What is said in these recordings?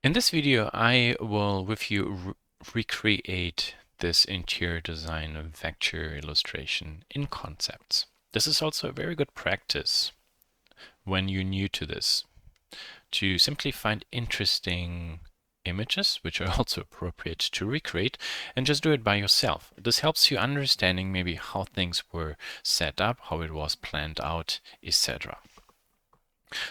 In this video, I will with you recreate this interior design vector illustration in concepts. This is also a very good practice when you're new to this, to simply find interesting images, which are also appropriate to recreate, and just do it by yourself. This helps you understanding maybe how things were set up, how it was planned out, etc.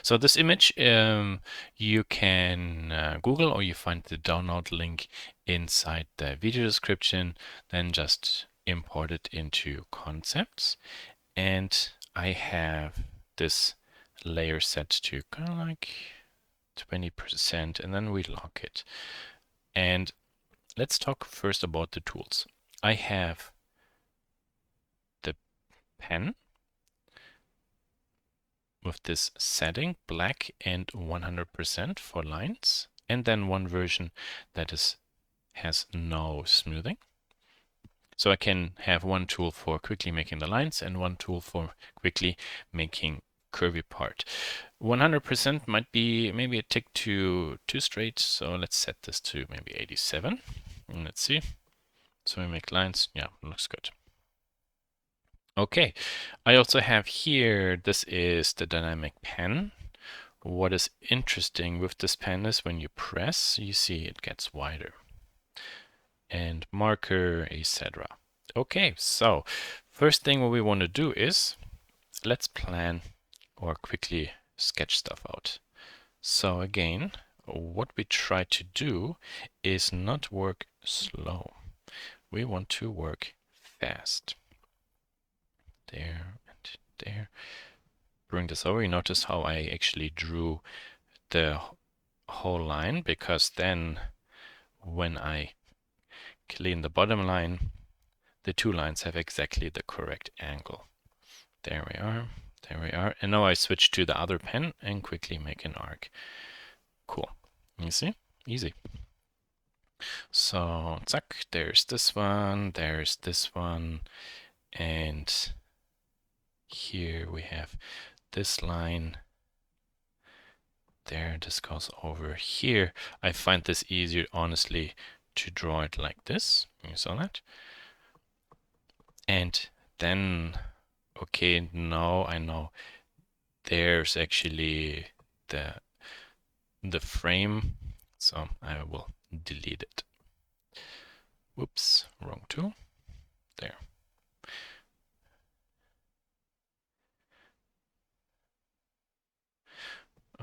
So this image you can Google, or you find the download link inside the video description, then just import it into concepts. And I have this layer set to kind of like 20%, and then we lock it. And let's talk first about the tools. I have the pen with this setting, black and 100% for lines, and then one version that has no smoothing. So I can have one tool for quickly making the lines and one tool for quickly making curvy part. 100% might be maybe a tick too straight, so let's set this to maybe 87. And let's see. So we make lines. Yeah, looks good. Okay, I also have here, this is the dynamic pen. What is interesting with this pen is when you press, you see it gets wider. And marker, etc. Okay, so first thing what we want to do is, let's plan or quickly sketch stuff out. So again, what we try to do is not work slow. We want to work fast. There and there. Bring this over. You notice how I actually drew the whole line, because then when I clean the bottom line, the two lines have exactly the correct angle. There we are. There we are. And now I switch to the other pen and quickly make an arc. Cool. You see? Easy. So, zack, there's this one, and here we have this line. There, this goes over here. I find this easier, honestly, to draw it like this. You saw that? And then, okay, now I know there's actually the frame, so I will delete it. Whoops, wrong tool. There.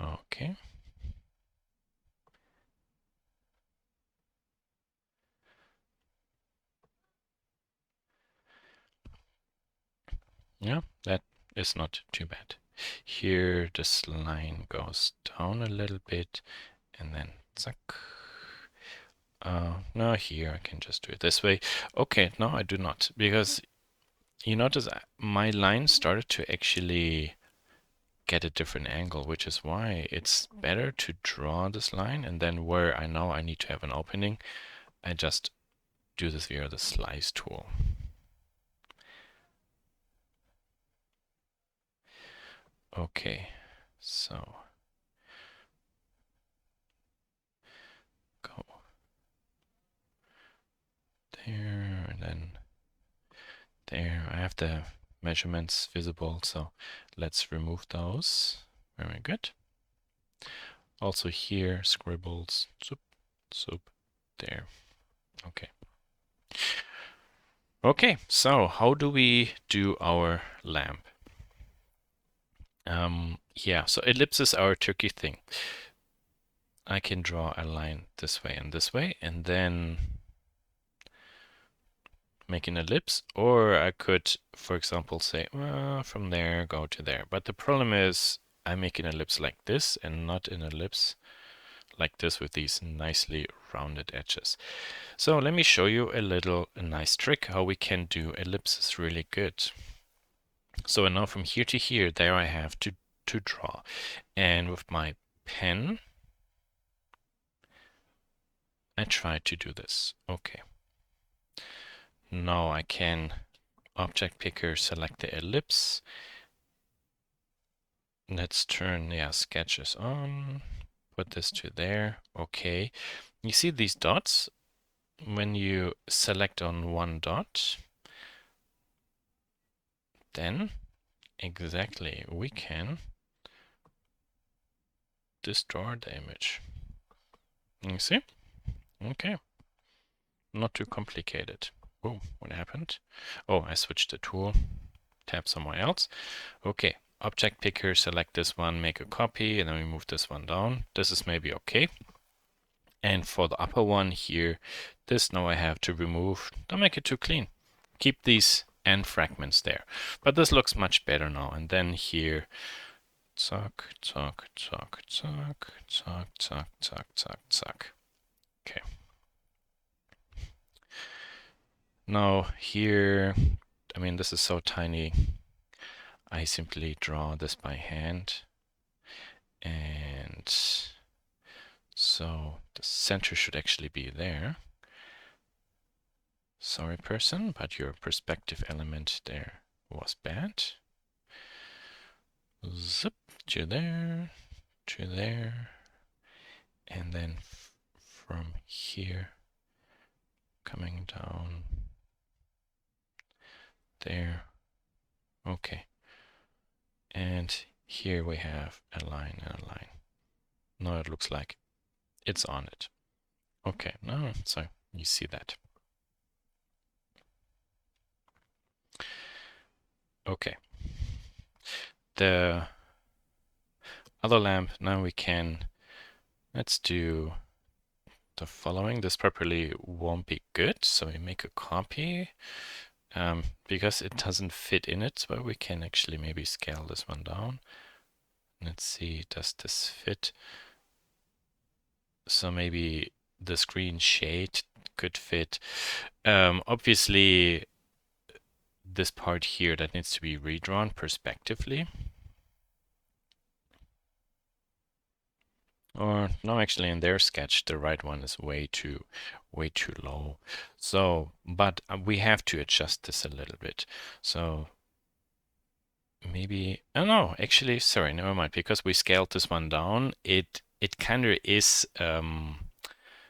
Okay. Yeah, that is not too bad. Here, this line goes down a little bit, and then zack. No, here I can just do it this way. Okay, no, I do not, because you notice my line started to actually get a different angle, which is why it's better to draw this line, and then where I know I need to have an opening, I just do this via the slice tool. Okay, so go there, and then there. I have the measurements visible, so let's remove those. Very good. Also here, scribbles, soup, soup, there. Okay. Okay, so how do we do our lamp? Yeah, so ellipse is our tricky thing. I can draw a line this way, and then make an ellipse, or I could, for example, say, well, from there, go to there. But the problem is I make an ellipse like this and not an ellipse like this with these nicely rounded edges. So let me show you a nice trick how we can do ellipses really good. So now from here to here, there I have to draw. And with my pen, I try to do this. Okay. Now I can object picker, select the ellipse. Let's turn, sketches on, put this to there. Okay. You see these dots? When you select on one dot, then exactly we can distort the image. You see? Okay. Not too complicated. Oh, what happened? Oh, I switched the tool. Tap somewhere else. Okay. Object picker, select this one, make a copy, and then we move this one down. This is maybe okay. And for the upper one here, this now I have to remove. Don't make it too clean. Keep these end fragments there. But this looks much better now. And then here, zack, zack, zack, zack, zack, zack, zack, zack, zack. Okay. Now here, I mean, this is so tiny. I simply draw this by hand. And so the center should actually be there. Sorry, person, but your perspective element there was bad. Zip to there, and then from here coming down there. Okay. And here we have a line and a line. Now it looks like it's on it. Okay, now so you see that. Okay. The other lamp, now we can, let's do the following. This properly won't be good, so we make a copy. Because it doesn't fit in it, so we can actually maybe scale this one down. Let's see, does this fit? So maybe the screen shade could fit. Obviously, this part here that needs to be redrawn perspectively. Or no, actually in their sketch, the right one is way too low. So, but we have to adjust this a little bit. So maybe, oh no, actually, sorry, never mind, because we scaled this one down, it kind of is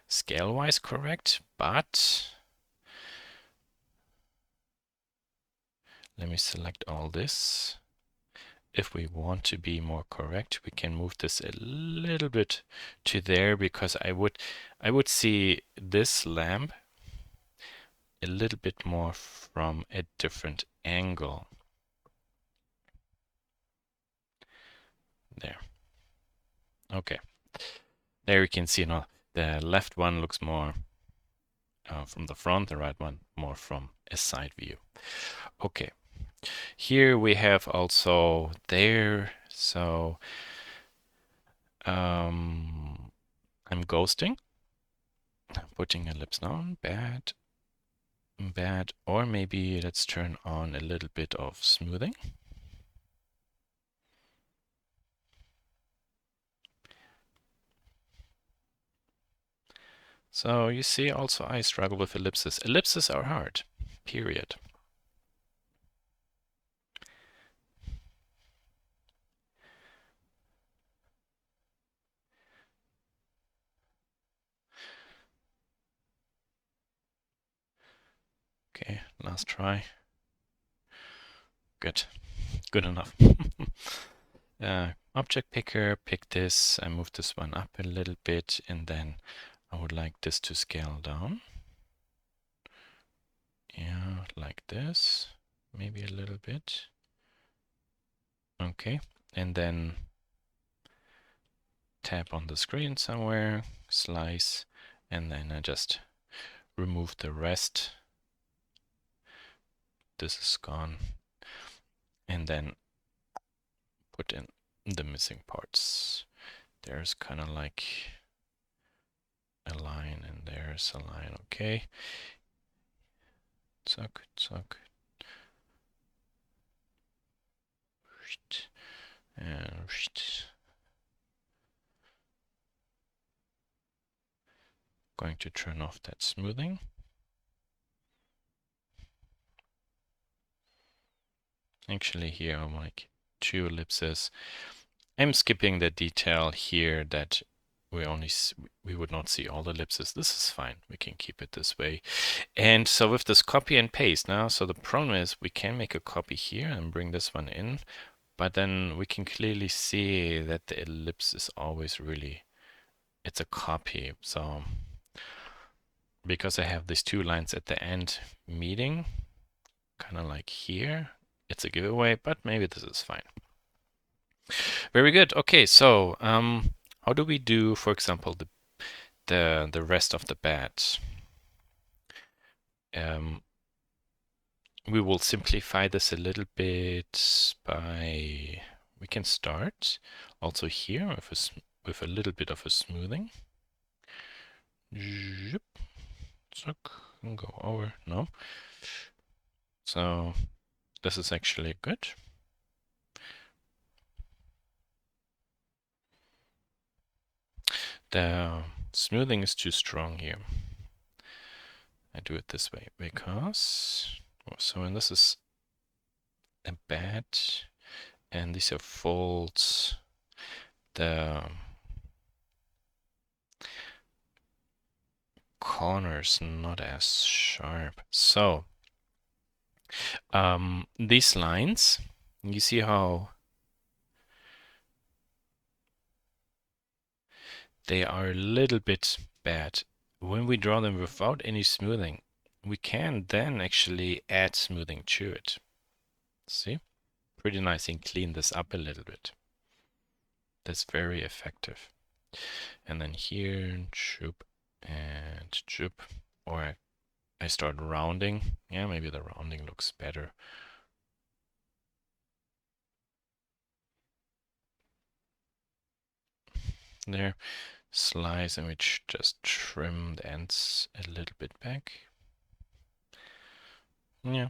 scale-wise correct, but let me select all this. If we want to be more correct, we can move this a little bit to there, because I would see this lamp a little bit more from a different angle. There. Okay. There you can see now the left one looks more from the front, the right one more from a side view. Okay. Here we have also there, so I'm ghosting, putting ellipse down, bad, or maybe let's turn on a little bit of smoothing. So you see also I struggle with ellipses. Ellipses are hard, period. Okay, last try. Good, good enough. Object picker, pick this, I move this one up a little bit, and then I would like this to scale down. Yeah, like this, maybe a little bit. Okay, and then tap on the screen somewhere, slice, and then I just remove the rest. This is gone. And then put in the missing parts. There's kind of like a line, and there's a line. Okay. Zack, zack. And going to turn off that smoothing. Actually here I'm like 2 ellipses. I'm skipping the detail here that we would not see all the ellipses. This is fine. We can keep it this way. And so with this copy and paste now, so the problem is we can make a copy here and bring this one in, but then we can clearly see that the ellipse is always really, it's a copy. So because I have these two lines at the end meeting, kind of like here, it's a giveaway, but maybe this is fine. Very good. Okay, so how do we do, for example, the rest of the bat? We will simplify this a little bit by, we can start also here with a little bit of a smoothing. Zip, zuck, and go over. No. So this is actually good. The smoothing is too strong here. I do it this way because, so when this is a bat and these are folds, the corners not as sharp. So these lines, you see how they are a little bit bad. When we draw them without any smoothing, we can then actually add smoothing to it. See? Pretty nice and clean this up a little bit. That's very effective. And then here, choop and choop. Or I start rounding. Yeah, maybe the rounding looks better. There. Slice and we just trim the ends a little bit back. Yeah.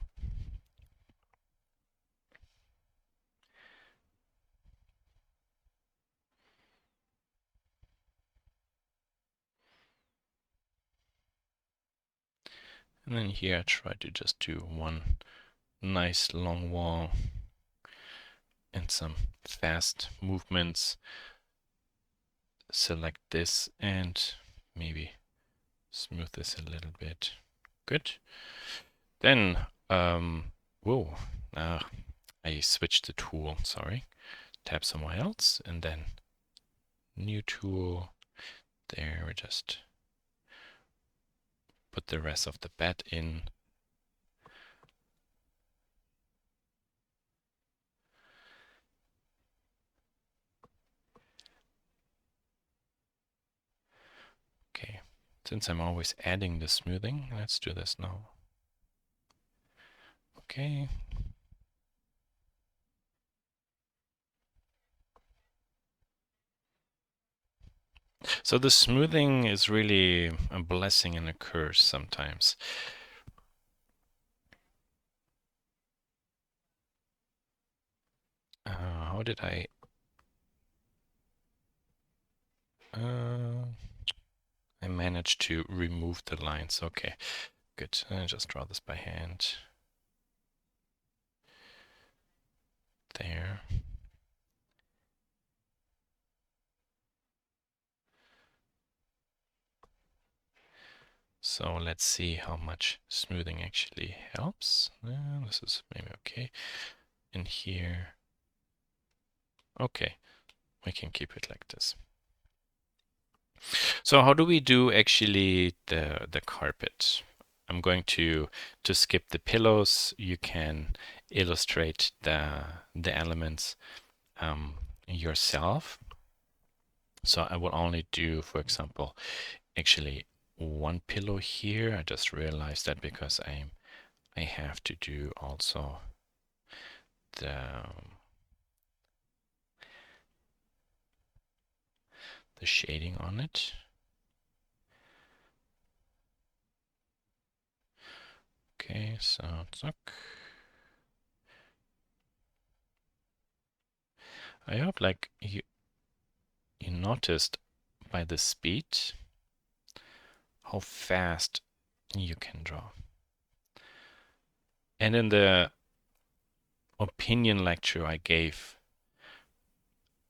And then here I try to just do one nice long wall and some fast movements. Select this and maybe smooth this a little bit. Good. Then, whoa, I switched the tool, sorry. Tap somewhere else and then new tool. There, we just put the rest of the bat in. Okay, since I'm always adding the smoothing, let's do this now. Okay. So the smoothing is really a blessing and a curse sometimes. How did I managed to remove the lines. Okay, good. I just draw this by hand. There. So let's see how much smoothing actually helps. This is maybe okay. In here. Okay, we can keep it like this. So how do we do actually the carpet? I'm going to skip the pillows. You can illustrate the elements yourself. So I will only do, for example, actually one pillow here. I just realized that because I have to do also the shading on it. Okay, so zuck. I hope like you noticed by the speed how fast you can draw. And in the opinion lecture I gave,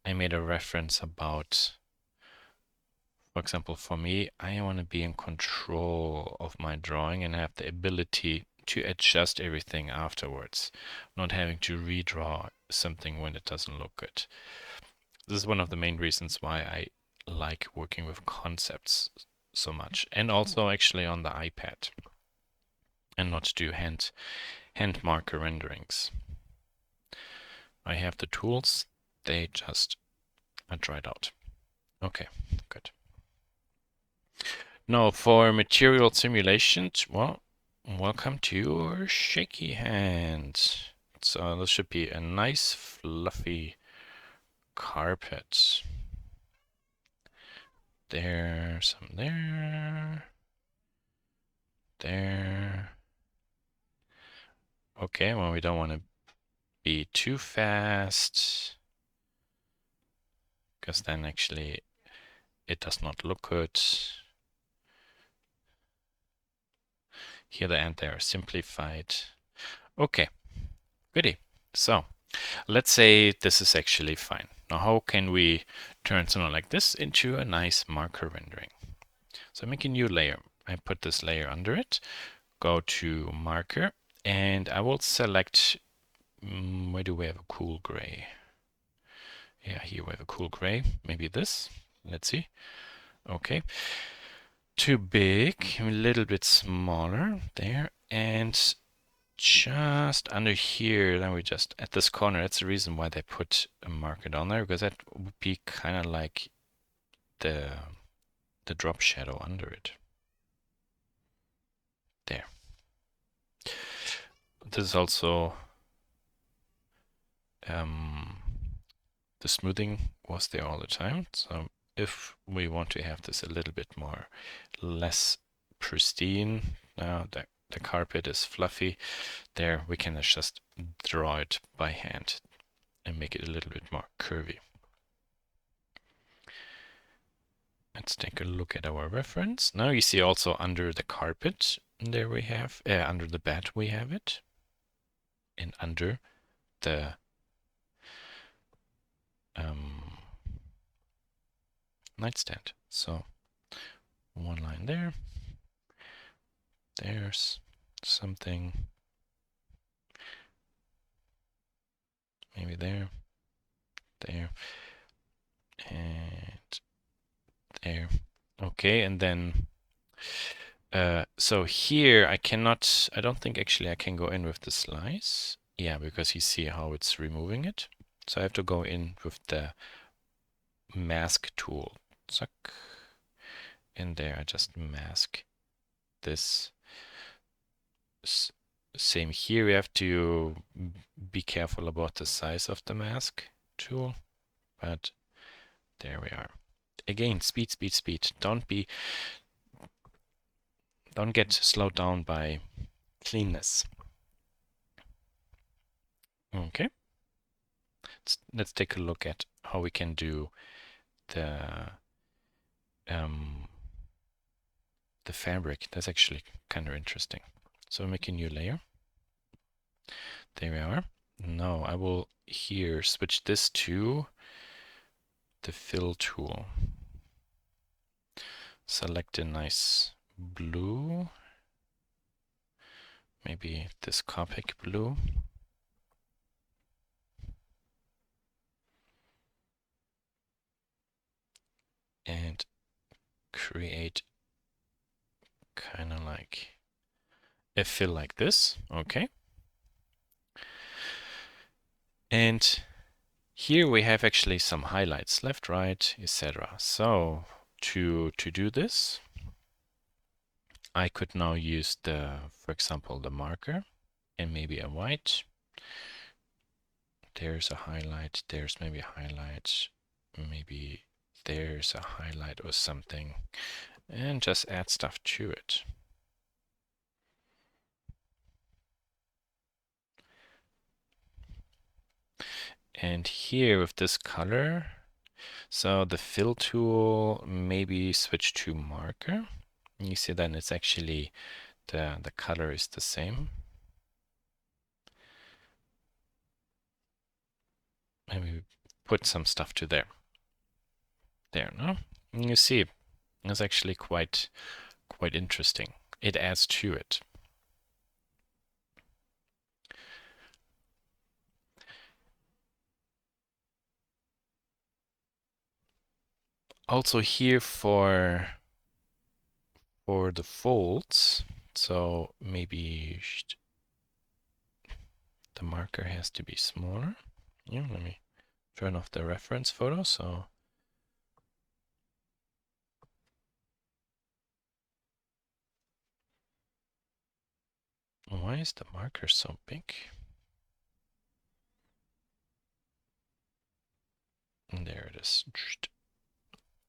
I made a reference about For example, for me, I want to be in control of my drawing and have the ability to adjust everything afterwards, not having to redraw something when it doesn't look good. This is one of the main reasons why I like working with concepts so much, and also actually on the iPad, and not do hand marker renderings. I have the tools, they just are dried out. Okay, good. Now for material simulation, well, welcome to your shaky hand. So this should be a nice fluffy carpet. There, some there. There. Okay, well, we don't want to be too fast, because then actually it does not look good. Here the and there are simplified. Okay, goody. So let's say this is actually fine. Now how can we turn something like this into a nice marker rendering? So make a new layer. I put this layer under it, go to marker, and I will select, where do we have a cool gray? Yeah, here we have a cool gray, maybe this, let's see. Okay, too big, a little bit smaller there, and just under here, then we just, at this corner, that's the reason why they put a marker down there, because that would be kind of like the drop shadow under it. There. This is also, the smoothing was there all the time. So if we want to have this a little bit more less pristine, now the carpet is fluffy, there we can just draw it by hand and make it a little bit more curvy. Let's take a look at our reference. Now you see also under the carpet, there we have, under the bed we have it, and under the nightstand. So one line there, there's something, maybe there, there, and there. Okay, and then so here I cannot, I don't think actually I can go in with the slice. Yeah, because you see how it's removing it. So I have to go in with the mask tool. Zack. In there I just mask this. Same here, we have to be careful about the size of the mask tool, but there we are. Again, speed, speed, speed. Don't get slowed down by cleanness. Okay. Let's take a look at how we can do the fabric. That's actually kind of interesting. So make a new layer. There we are. Now I will here switch this to the fill tool. Select a nice blue, maybe this Copic blue. And create kind of like a fill like this. Okay. And here we have actually some highlights, left, right, etc. So to do this, I could now use for example, the marker and maybe a white. There's a highlight, there's maybe a highlight, maybe there's a highlight or something, and just add stuff to it. And here with this color, so the fill tool, maybe switch to marker. You see then it's actually the color is the same. Maybe put some stuff to there. There, no? And you see It's actually quite interesting. It adds to it. Also here for the folds, so maybe the marker has to be smaller. Yeah, let me turn off the reference photo. So why is the marker so big? And there it is.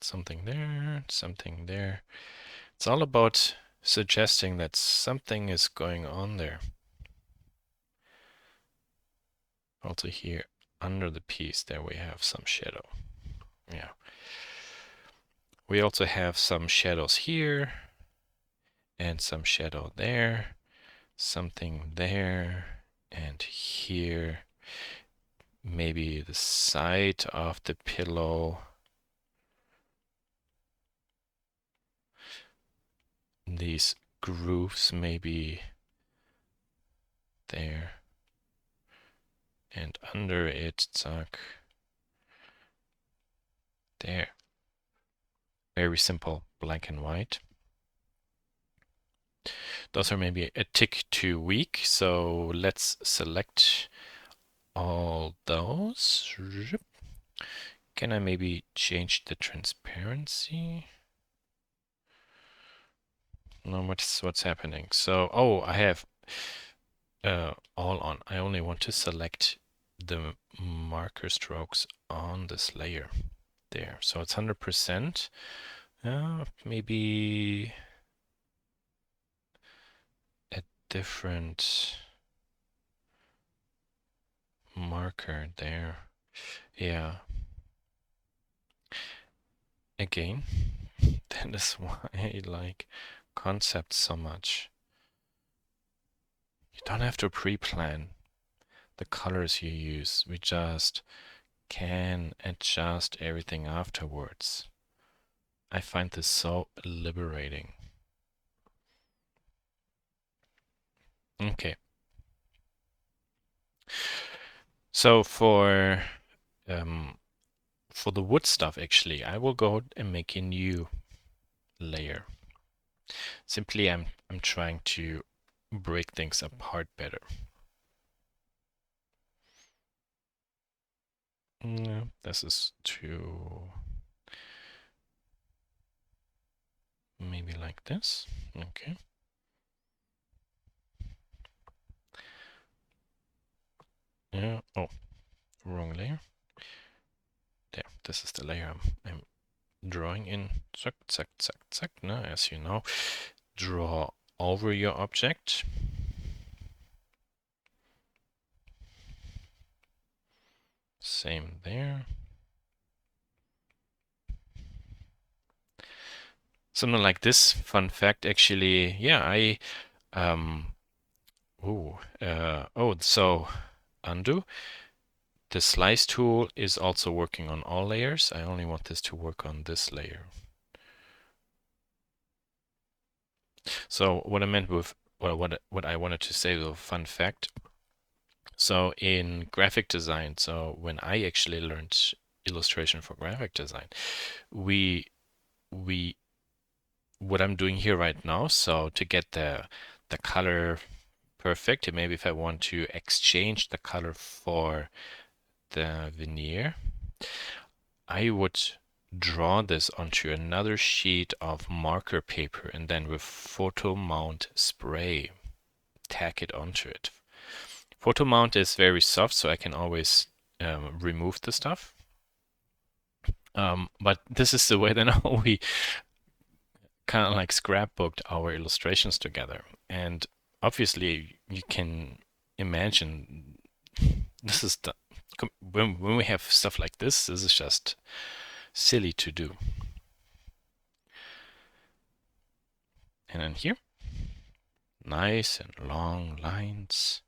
Something there, something there. It's all about suggesting that something is going on there. Also here under the piece, there we have some shadow. Yeah. We also have some shadows here and some shadow there, something there and here. Maybe the side of the pillow. These grooves maybe there and under it, zack. There. Very simple, black and white. Those are maybe a tick too weak, so let's select all those. Can I maybe change the transparency? No, what's happening? So, oh, I have all on. I only want to select the marker strokes on this layer there. So it's 100%. Maybe a different marker there. Yeah. Again, that is why I like concepts so much. You don't have to pre-plan the colors you use. We just can adjust everything afterwards. I find this so liberating. Okay. So for the wood stuff, actually, I will go and make a new layer. Simply, I'm trying to break things apart better. No, this is too. Maybe like this. Okay. Yeah. Oh, wrong layer. There. This is the layer I'm drawing in. Zack, zack, zack, zack. Now, as you know, draw over your object. Same there. Something like this. Fun fact, actually, yeah, so undo. The slice tool is also working on all layers. I only want this to work on this layer. So what I meant with, well, what I wanted to say, the fun fact. So in graphic design, so when I actually learned illustration for graphic design, we what I'm doing here right now, so to get the color perfect, maybe if I want to exchange the color for the veneer, I would draw this onto another sheet of marker paper and then with photo mount spray tack it onto it. Photo mount is very soft, so I can always remove the stuff. But this is the way that we kind of like scrapbooked our illustrations together. And obviously, you can imagine this is the when we have stuff like this is just silly to do. And then here, nice and long lines.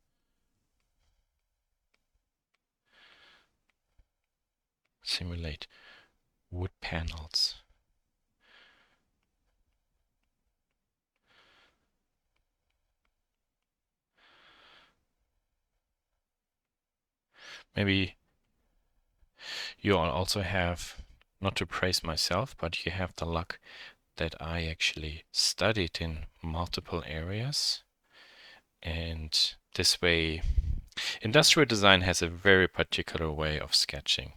Simulate wood panels. maybe you all also have, not to praise myself, but you have the luck that I actually studied in multiple areas. And this way, industrial design has a very particular way of sketching,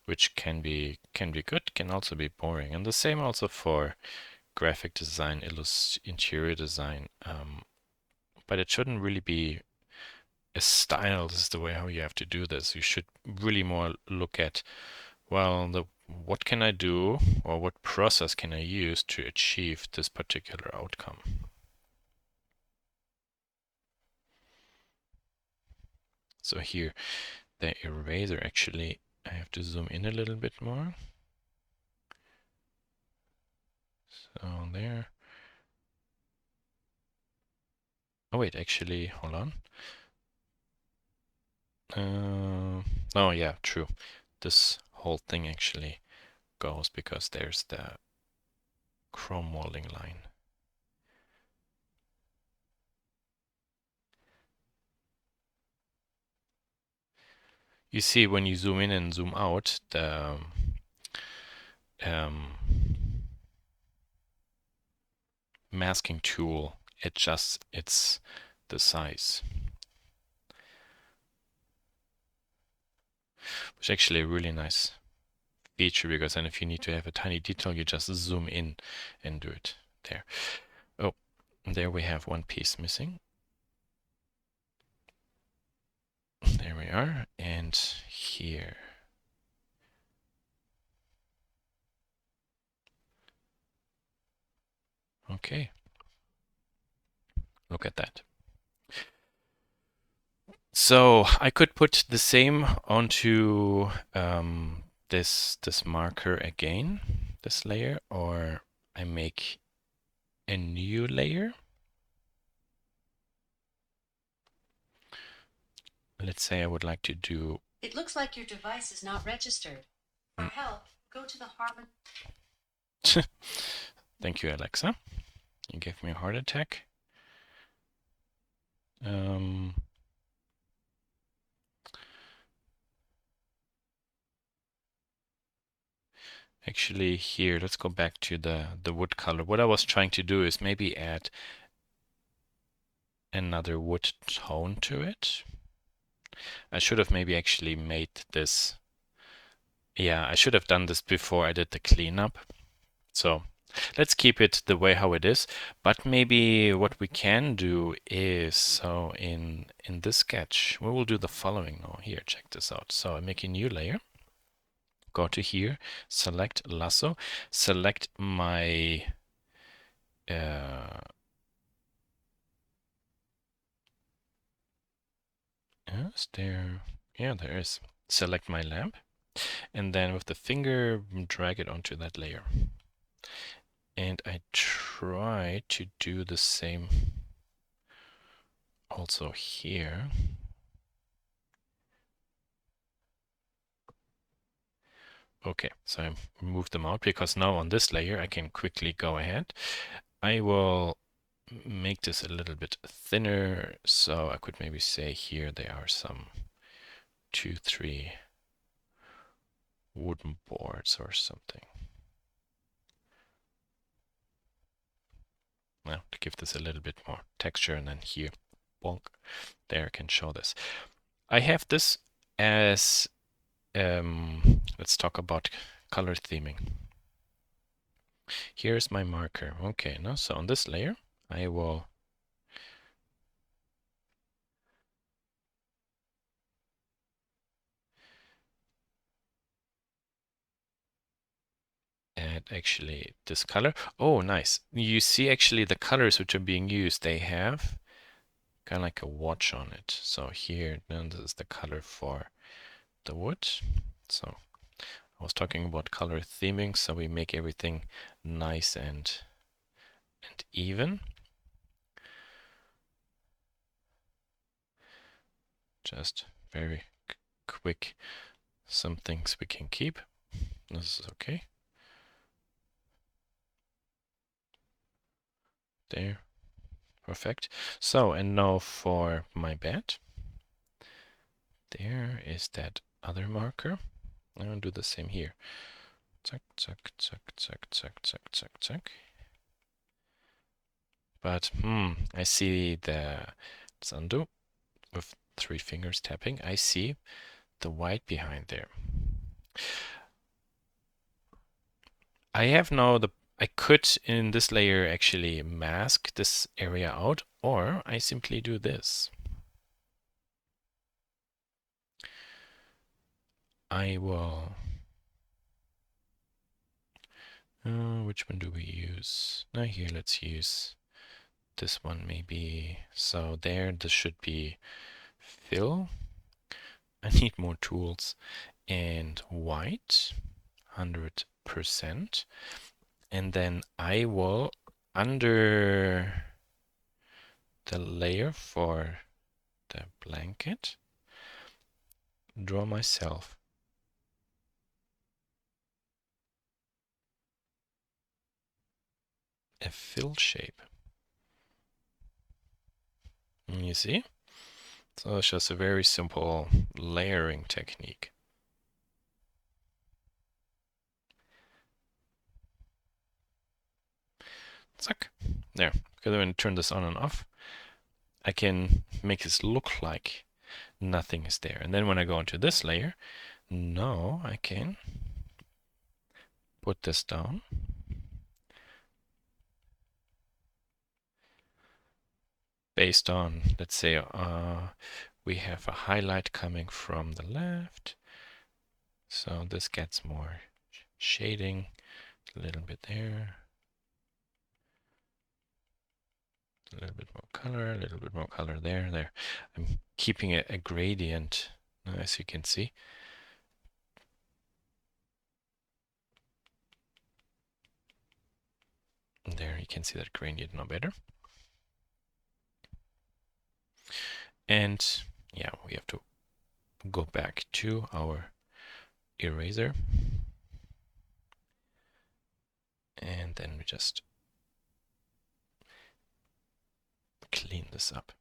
which can be good, can also be boring. And the same also for graphic design, interior design. But it shouldn't really be a style. This is the way how you have to do this. You should really more look at, well, what can I do or what process can I use to achieve this particular outcome? So here, the eraser actually, I have to zoom in a little bit more. So there. Oh wait, actually, hold on. Oh yeah, true. This whole thing actually goes because there's the chrome molding line. You see when you zoom in and zoom out, the um, masking tool adjusts the size, which is actually a really nice feature because then if you need to have a tiny detail, you just zoom in and do it there. Oh, there we have one piece missing. There we are, and here. Okay, look at that. So I could put the same onto this marker again, this layer, or I make a new layer. Let's say I would like to do. It looks like your device is not registered. For help, go to the Harmon. Thank you, Alexa. You gave me a heart attack. Actually, here, let's go back to the wood color. What I was trying to do is maybe add another wood tone to it. I should have maybe actually made this. Yeah, I should have done this before I did the cleanup. So let's keep it the way how it is. But maybe what we can do is, so in this sketch, we will do the following. Oh, here, check this out. So I make a new layer. Go to here, select Lasso, select my is there? Yeah, there is. Select my lamp, and then with the finger, drag it onto that layer. And I try to do the same also here. Okay, so I move them out because now on this layer I can quickly go ahead. I will make this a little bit thinner, so I could maybe say here there are some 2, 3 wooden boards or something. Now to give this a little bit more texture, and then here, bonk, there I can show this. I have this as, let's talk about color theming. Here's my marker. Okay, now so on this layer, I will add actually this color. Oh, nice. You see actually the colors which are being used, they have kind of like a watch on it. So here, then this is the color for the wood. So I was talking about color theming, so we make everything nice and even. Just very quick, some things we can keep. This is okay. There, perfect. So, and now for my bed. There is that other marker. I'll do the same here. Zack, zack, zack, zack, zack, zack, zack, zack. But, I see let's undo with 3 fingers tapping. I see the white behind there. I could in this layer actually mask this area out, or I simply do this. I will, which one do we use? Now here, let's use this one maybe. So there, this should be fill. I need more tools. And white, 100%. And then I will, under the layer for the blanket, draw myself a fill shape. You see? So it's just a very simple layering technique. Zack. There. Because when I turn this on and off, I can make this look like nothing is there. And then when I go into this layer, now I can put this down. Based on, let's say, we have a highlight coming from the left. So this gets more shading, a little bit there. A little bit more color, a little bit more color there, there. I'm keeping a gradient, as you can see. And there you can see that gradient now better. And yeah, we have to go back to our eraser. And then we just clean this up.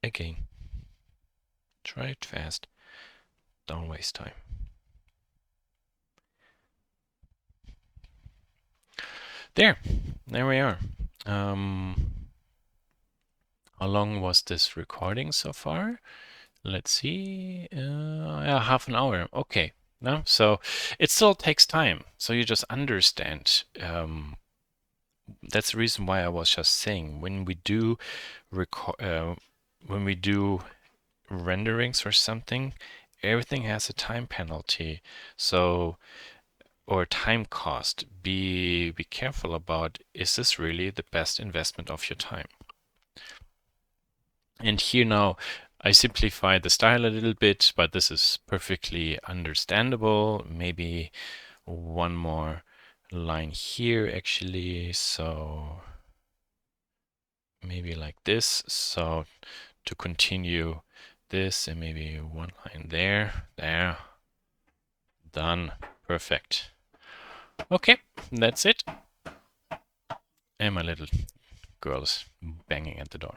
Again, try it fast, don't waste time. There we are. How long was this recording so far? Let's see. Yeah, half an hour. Okay. No, so it still takes time. So you just understand. That's the reason why I was just saying when we do renderings or something, everything has a time penalty. So or time cost. Be careful about, is this really the best investment of your time? And here now I simplify the style a little bit, but this is perfectly understandable. Maybe one more line here actually, so maybe like this. So to continue this, and maybe one line there, done, perfect. Okay, that's it. And my little girl is banging at the door.